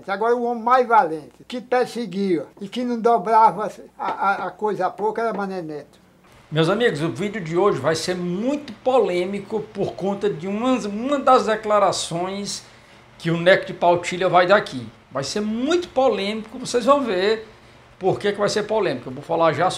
Agora o homem mais valente, que perseguia e que não dobrava a coisa pouca, era Mané Neto. Meus amigos, o vídeo de hoje vai ser muito polêmico por conta de uma das declarações que o Neco de Pautilha vai dar aqui. Vai ser muito polêmico, vocês vão ver por que vai ser polêmico. Eu vou falar já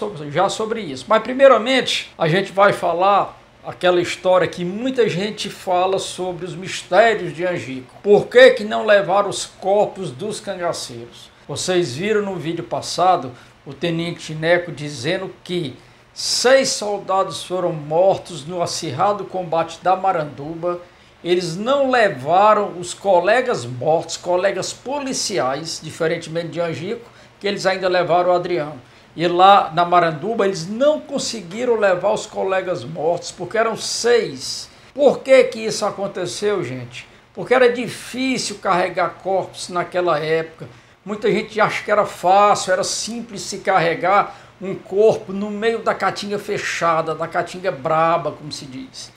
sobre isso. Mas primeiramente, a gente vai falar aquela história que muita gente fala sobre os mistérios de Angico. Por que não levaram os corpos dos cangaceiros? Vocês viram no vídeo passado o Tenente Neco dizendo que 6 soldados foram mortos no acirrado combate da Maranduba. Eles não levaram os colegas mortos, colegas policiais, diferentemente de Angico, que eles ainda levaram o Adriano. E lá na Maranduba eles não conseguiram levar os colegas mortos, porque eram 6. Por que isso aconteceu, gente? Porque era difícil carregar corpos naquela época. Muita gente acha que era fácil, era simples se carregar um corpo no meio da caatinga fechada, da caatinga braba, como se diz.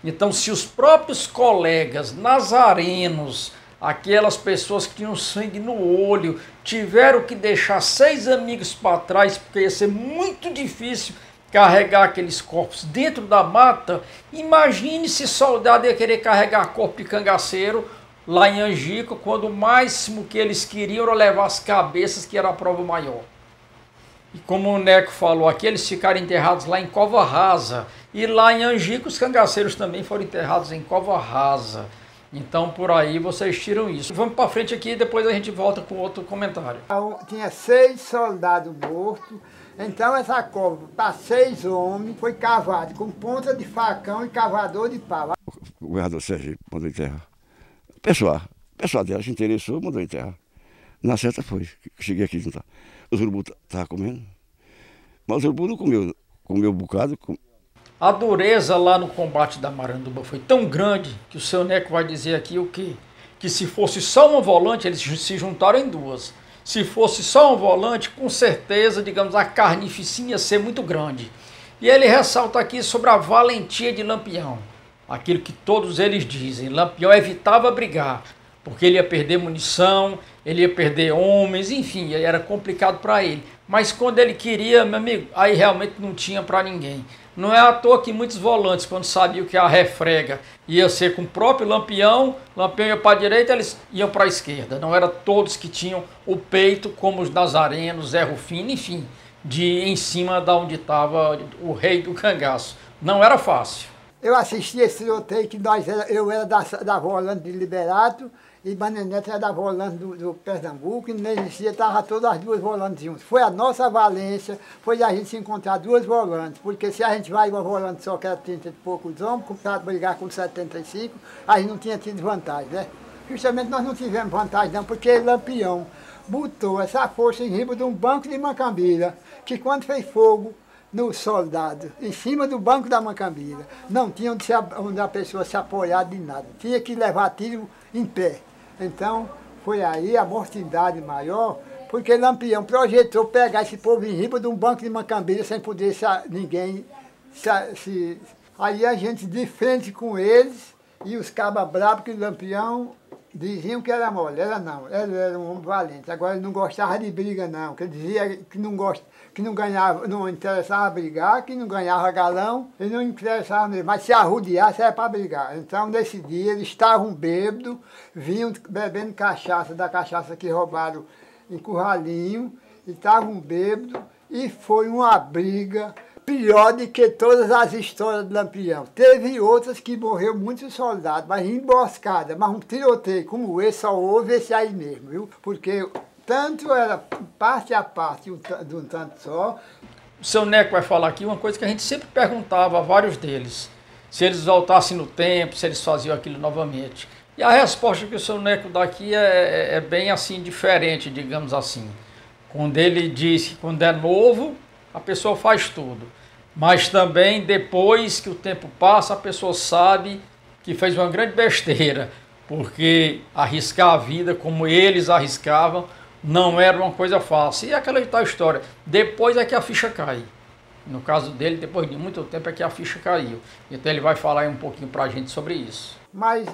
Então, se os próprios colegas nazarenos, aquelas pessoas que tinham sangue no olho, tiveram que deixar 6 amigos para trás, porque ia ser muito difícil carregar aqueles corpos dentro da mata, imagine se soldado ia querer carregar corpo de cangaceiro lá em Angico, quando o máximo que eles queriam era levar as cabeças, que era a prova maior. E como o Neco falou aqui, eles ficaram enterrados lá em Cova Rasa. E lá em Angico, os cangaceiros também foram enterrados em Cova Rasa. Então, por aí, vocês tiram isso. Vamos para frente aqui e depois a gente volta com outro comentário. Tinha 6 soldados mortos. Então, essa cova, para 6 homens, foi cavada com ponta de facão e cavador de pau. O governador Sérgio mandou enterrar. O pessoal dela se interessou, mandou enterrar. Na certa foi. Cheguei aqui juntar. Os urubus estavam comendo. Mas os urubus não comeu um bocado. A dureza lá no combate da Maranduba foi tão grande que o seu Neco vai dizer aqui o quê? Que se fosse só uma volante, eles se juntaram em 2. Se fosse só um volante, com certeza, digamos, a carnificina ia ser muito grande. E ele ressalta aqui sobre a valentia de Lampião. Aquilo que todos eles dizem. Lampião evitava brigar, porque ele ia perder munição, ele ia perder homens, enfim, era complicado para ele. Mas quando ele queria, meu amigo, aí realmente não tinha para ninguém. Não é à toa que muitos volantes, quando sabiam que a refrega ia ser com o próprio Lampião ia para a direita, eles iam para a esquerda. Não era todos que tinham o peito, como os nazarenos, Zé Rufino, enfim, de em cima da onde estava o rei do cangaço. Não era fácil. Eu assisti esse tiroteio que eu era da volante de Liberato e Mané Neto era da volante do Pernambuco, e nesse dia estavam todas as 2 volantes juntas. Foi a nossa valência, foi a gente se encontrar 2 volantes, porque se a gente vai uma volante só que era 30 e poucos homens, para brigar com 75, a gente não tinha tido vantagem, né? Justamente nós não tivemos vantagem não, porque Lampião botou essa força em riba de um banco de Macambira, que quando fez fogo no soldado, em cima do banco da Macambira, não tinha onde a pessoa se apoiar de nada, tinha que levar tiro em pé. Então, foi aí a mortandade maior, porque Lampião projetou pegar esse povo em riba de um banco de Macambira sem poder ninguém se... Aí a gente de frente com eles, e os cabas bravos que Lampião diziam que era mole, não, ele era um homem valente. Agora ele não gostava de briga não, que ele dizia que não ganhava, não interessava brigar, que não ganhava galão, ele não interessava mesmo, mas se arrodeasse era para brigar. Então nesse dia eles estavam bêbados, vinham bebendo cachaça, da cachaça que roubaram em Curralinho, e estavam bêbados, e foi uma briga pior do que todas as histórias de Lampião. Teve outras que morreu muitos soldados, mas emboscada, mas um tiroteio como esse só houve esse aí mesmo, viu? Porque tanto era parte a parte de um tanto só. O seu Neco vai falar aqui uma coisa que a gente sempre perguntava a vários deles. Se eles voltassem no tempo, se eles faziam aquilo novamente. E a resposta que o seu Neco dá aqui é bem assim, diferente, digamos assim. Quando ele diz que quando é novo, a pessoa faz tudo. Mas também, depois que o tempo passa, a pessoa sabe que fez uma grande besteira, porque arriscar a vida como eles arriscavam não era uma coisa fácil. E aquela tal história, depois é que a ficha cai. No caso dele, depois de muito tempo é que a ficha caiu. Então ele vai falar aí um pouquinho pra gente sobre isso. Mas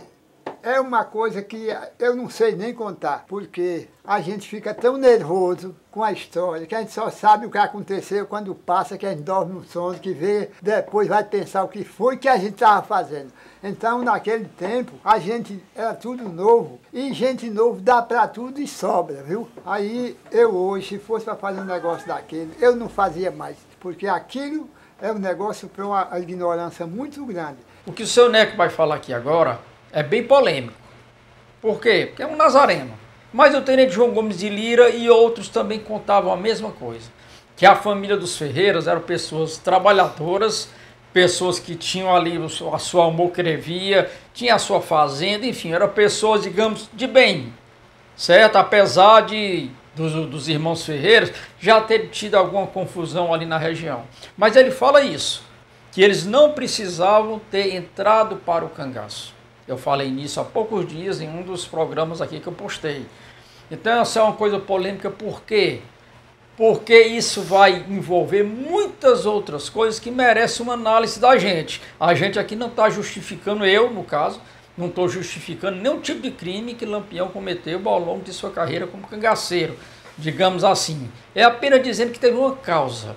É uma coisa que eu não sei nem contar, porque a gente fica tão nervoso com a história, que a gente só sabe o que aconteceu quando passa, que a gente dorme no sono, que vê, depois vai pensar o que foi que a gente estava fazendo. Então, naquele tempo, a gente era tudo novo, e gente novo dá para tudo e sobra, viu? Aí, eu hoje, se fosse para fazer um negócio daquele, eu não fazia mais, porque aquilo é um negócio para uma ignorância muito grande. O que o seu Neco vai falar aqui agora é bem polêmico. Por quê? Porque é um nazareno. Mas o tenente João Gomes de Lira e outros também contavam a mesma coisa. Que a família dos Ferreiras eram pessoas trabalhadoras, pessoas que tinham ali a sua almoquerevia, tinha a sua fazenda, enfim, eram pessoas, digamos, de bem, certo? Apesar dos irmãos Ferreiras já ter tido alguma confusão ali na região. Mas ele fala isso, que eles não precisavam ter entrado para o cangaço. Eu falei nisso há poucos dias em um dos programas aqui que eu postei. Então essa é uma coisa polêmica, por quê? Porque isso vai envolver muitas outras coisas que merecem uma análise da gente. A gente aqui não está justificando, eu no caso, não estou justificando nenhum tipo de crime que Lampião cometeu ao longo de sua carreira como cangaceiro, digamos assim. É apenas dizendo que teve uma causa.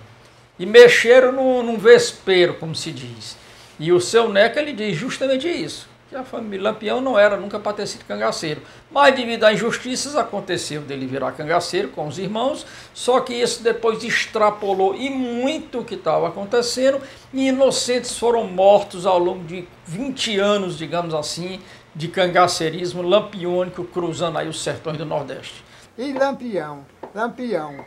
E mexeram num vespeiro, como se diz. E o seu Neco, ele diz justamente isso, que a família Lampião não era nunca para ter sido cangaceiro. Mas devido a injustiças, aconteceu dele virar cangaceiro com os irmãos, só que isso depois extrapolou e muito o que estava acontecendo, e inocentes foram mortos ao longo de 20 anos, digamos assim, de cangaceirismo lampiônico, cruzando aí os sertões do Nordeste. E Lampião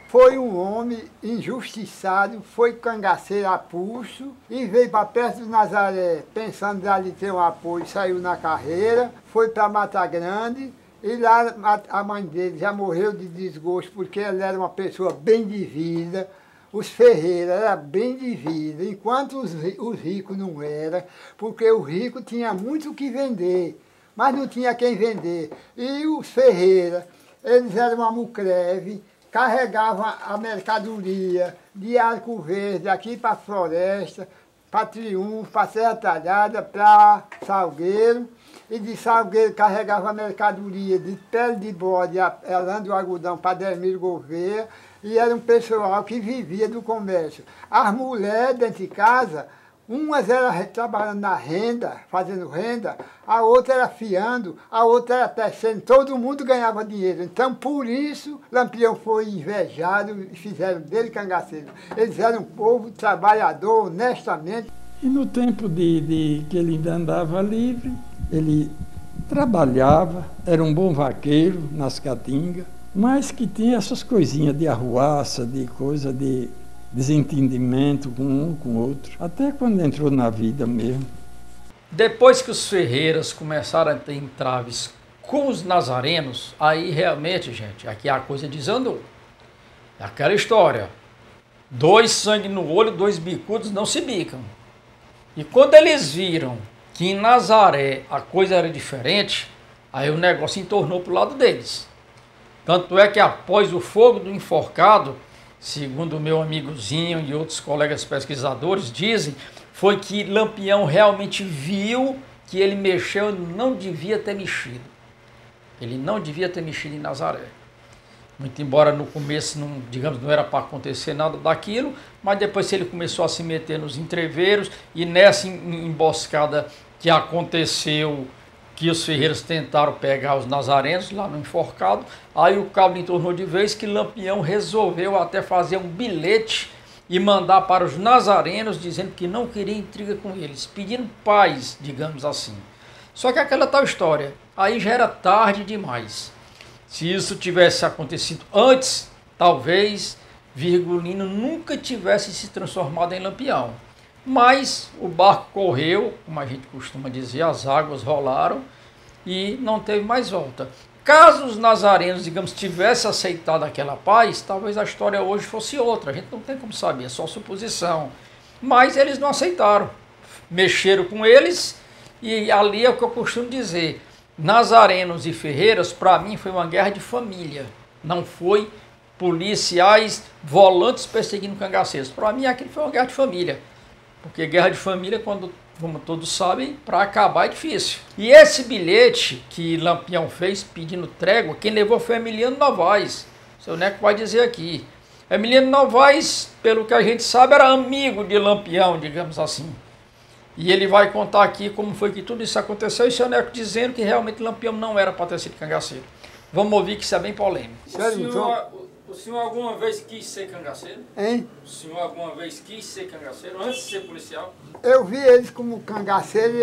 foi um homem injustiçado, foi cangaceiro a pulso e veio para perto do Nazaré pensando em ali ter um apoio, saiu na carreira, foi para Mata Grande e lá a mãe dele já morreu de desgosto porque ela era uma pessoa bem de vida. Os Ferreira era bem de vida, enquanto os ricos não eram, porque o rico tinha muito o que vender, mas não tinha quem vender. E os Ferreira, eles eram uma mucreve, carregavam a mercadoria de Arco Verde aqui para a Floresta, para Triunfo, para Serra Talhada, para Salgueiro. E de Salgueiro carregava a mercadoria de pele de bode, elando o algodão para Dermiro Gouveia. E era um pessoal que vivia do comércio. As mulheres dentro de casa, umas eram trabalhando na renda, fazendo renda, a outra era fiando, a outra era tecendo, todo mundo ganhava dinheiro. Então, por isso, Lampião foi invejado e fizeram dele cangaceiro. Eles eram um povo trabalhador, honestamente. E no tempo que ele ainda andava livre, ele trabalhava, era um bom vaqueiro nas caatingas, mas que tinha essas coisinhas de arruaça, de coisa de desentendimento com um com o outro, até quando entrou na vida mesmo. Depois que os Ferreiras começaram a ter entraves com os nazarenos, aí realmente, gente, aqui a coisa desandou. É aquela história, 2 sangue no olho, 2 bicudos não se bicam. E quando eles viram que em Nazaré a coisa era diferente, aí o negócio entornou para o lado deles. Tanto é que após o fogo do enforcado, segundo o meu amigozinho e outros colegas pesquisadores dizem, foi que Lampião realmente viu que ele mexeu e não devia ter mexido. Ele não devia ter mexido em Nazaré. Muito embora no começo, não era para acontecer nada daquilo, mas depois ele começou a se meter nos entreveiros e nessa emboscada que aconteceu, que os Ferreiras tentaram pegar os nazarenos lá no enforcado, aí o cabo entornou de vez que Lampião resolveu até fazer um bilhete e mandar para os nazarenos dizendo que não queria intriga com eles, pedindo paz, digamos assim. Só que aquela tal história, aí já era tarde demais. Se isso tivesse acontecido antes, talvez Virgulino nunca tivesse se transformado em Lampião. Mas o barco correu, como a gente costuma dizer, as águas rolaram e não teve mais volta. Caso os nazarenos, digamos, tivessem aceitado aquela paz, talvez a história hoje fosse outra. A gente não tem como saber, é só suposição. Mas eles não aceitaram. Mexeram com eles e ali é o que eu costumo dizer. Nazarenos e Ferreiras, para mim, foi uma guerra de família. Não foi policiais volantes perseguindo cangaceiros. Para mim, aquilo foi uma guerra de família. Porque guerra de família, quando como todos sabem, para acabar é difícil. E esse bilhete que Lampião fez pedindo trégua, quem levou foi Emiliano Novaes. O seu Neco vai dizer aqui. Emiliano Novaes, pelo que a gente sabe, era amigo de Lampião, digamos assim. E ele vai contar aqui como foi que tudo isso aconteceu, e o seu Neco dizendo que realmente Lampião não era para ter sido cangaceiro. Vamos ouvir que isso é bem polêmico. O senhor alguma vez quis ser cangaceiro? Hein? O senhor alguma vez quis ser cangaceiro antes de ser policial? Eu vi eles como cangaceiro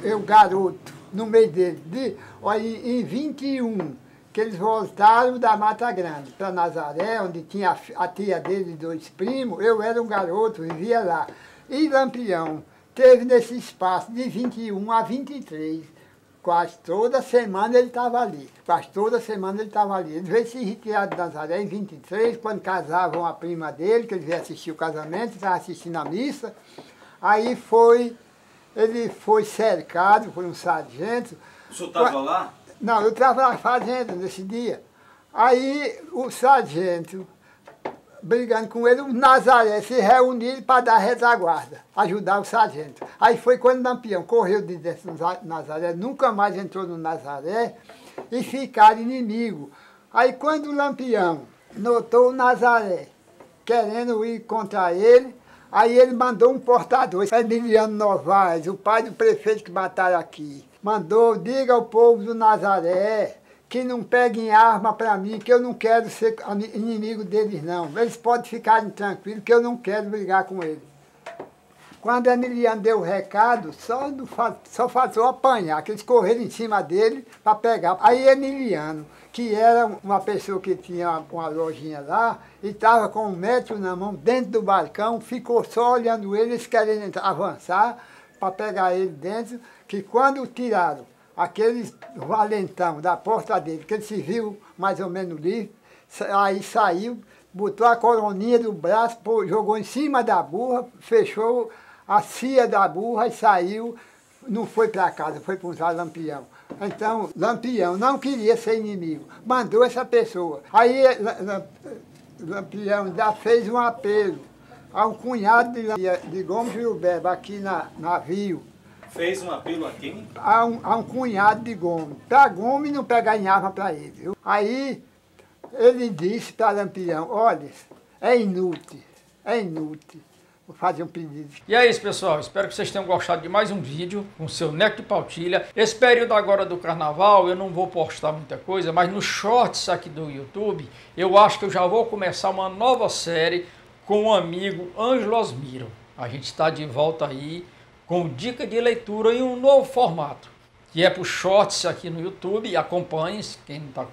e eu garoto, no meio deles. Olha, em 21, que eles voltaram da Mata Grande para Nazaré, onde tinha a tia dele e 2 primos, eu era um garoto, vivia lá. E Lampião teve nesse espaço de 21 a 23. Quase toda semana ele estava ali. Quase toda semana ele estava ali. Ele veio se retirar de Nazaré em 23, quando casavam a prima dele, que ele veio assistir o casamento, estava assistindo a missa. Aí ele foi cercado por um sargento. O senhor estava lá? Não, eu estava na fazenda nesse dia. Aí o sargento, brigando com ele, o Nazaré se reuniram para dar retaguarda, ajudar o sargento. Aí foi quando Lampião correu de dentro do Nazaré, nunca mais entrou no Nazaré e ficaram inimigos. Aí quando o Lampião notou o Nazaré querendo ir contra ele, aí ele mandou um portador, Emiliano Novaes, o pai do prefeito que mataram aqui, mandou, diga ao povo do Nazaré que não peguem arma para mim, que eu não quero ser inimigo deles, não. Eles podem ficarem tranquilos, que eu não quero brigar com eles. Quando Emiliano deu o recado, só faltou apanhar, que eles correram em cima dele para pegar. Aí Emiliano, que era uma pessoa que tinha uma lojinha lá, e estava com 1 metro na mão, dentro do balcão, ficou só olhando eles, querendo avançar para pegar ele dentro, que quando tiraram aquele valentão da porta dele, que ele se viu mais ou menos livre, aí saiu, botou a coroninha do braço, jogou em cima da burra, fechou a cia da burra e saiu, não foi para casa, foi para usar Lampião. Então, Lampião não queria ser inimigo, mandou essa pessoa. Aí Lampião já fez um apelo a um cunhado de Gomes Jurubeba aqui na navio. Fez um apelo a quem? A um cunhado de Gomes, para Gomes não pegar em arma para ele. Viu? Aí ele disse para Lampião, olha, é inútil, vou fazer um pedido. E é isso, pessoal, espero que vocês tenham gostado de mais um vídeo com o seu Neco de Pautilha. Esse período agora do carnaval eu não vou postar muita coisa, mas nos shorts aqui do YouTube, eu acho que eu já vou começar uma nova série com o amigo Ângelo Osmiro. A gente está de volta aí com dica de leitura em um novo formato, que é para os shorts aqui no YouTube, acompanhe, quem não está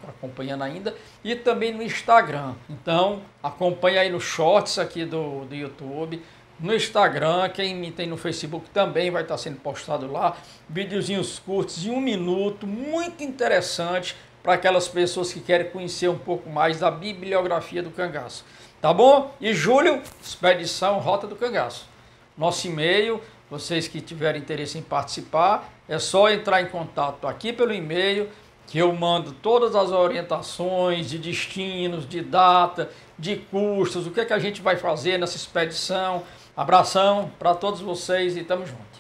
acompanhando ainda, e também no Instagram. Então, acompanhe aí nos shorts aqui do YouTube, no Instagram, quem me tem no Facebook também vai estar sendo postado lá, videozinhos curtos de 1 minuto, muito interessante para aquelas pessoas que querem conhecer um pouco mais da bibliografia do cangaço. Tá bom? E Júlio, Expedição Rota do Cangaço. Nosso e-mail, vocês que tiverem interesse em participar, é só entrar em contato aqui pelo e-mail, que eu mando todas as orientações de destinos, de data, de custos, o que é que a gente vai fazer nessa expedição. Abração para todos vocês e tamo junto.